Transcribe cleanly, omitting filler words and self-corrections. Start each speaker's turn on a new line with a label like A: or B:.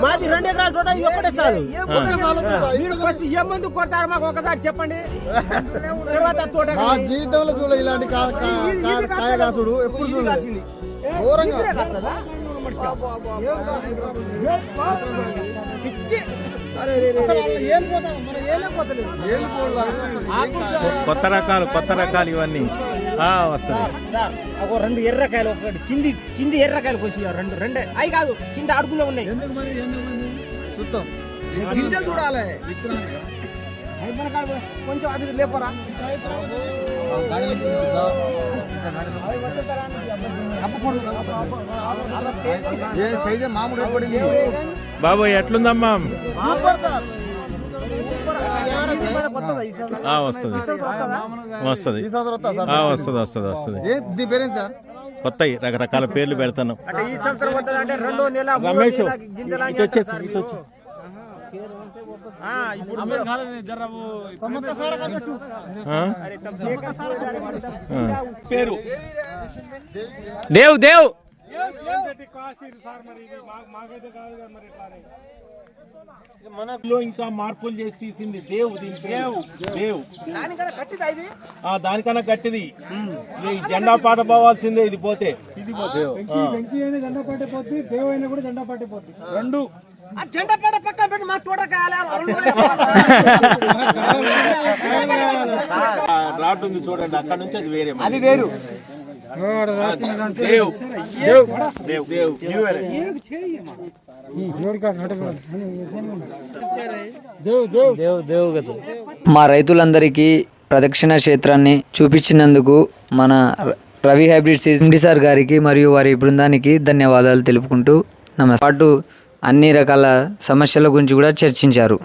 A: మాది 2 ఎకరాల తోట ఒక్కటే చాలు. ఫస్ట్ ఏ మందు కొడతారు మాకు ఒకసారి చెప్పండి. తర్వాత తోట
B: జీవితంలో చూడ ఇలాంటి కాయ కాసుడు ఎప్పుడు చూడాలి.
C: కొత్త రకాలు ఇవన్నీ వస్తాయి.
A: 2 ఎర్రకాయలు, ఒకటి కింది ఎర్రకాయలు కోసి రెండు అవి కాదు, కింద అడుగులో ఉన్నాయి.
B: గింజలు చూడాలి
A: కొంచెం అది లేపరా.
C: బాబు ఎట్లుందమ్మా? వస్తుంది. కొత్తవి రకరకాల పేర్లు పెడతాను.
A: ఈ సంవత్సరం అంటే 2వ నెల
C: పేరు
A: దేవ్ దేవ్
C: మనలో ఇంకా మార్పులు చేసి తీసింది దేవ్. దానికన్నా గట్టిది. జెండా పాట పోవాల్సిందే ఇది పోతే.
B: జెండా పాటే పోద్ది, దేవ్ అయినా కూడా జెండా పాటే పోద్ది. 2
A: జెండా పాట పక్కన పెట్టి మా తోట
C: రాట్ ఉంది చూడండి, అక్కడ నుంచి అది వేరే.
A: అది వేరు.
D: మా రైతులందరికీ ప్రదక్షిణ క్షేత్రాన్ని చూపించినందుకు మన Ravi hybrid seeds MD sir గారికి మరియు వారి బృందానికి ధన్యవాదాలు తెలుపుకుంటూ పాటు అన్ని రకాల సమస్యల గురించి కూడా చర్చించారు.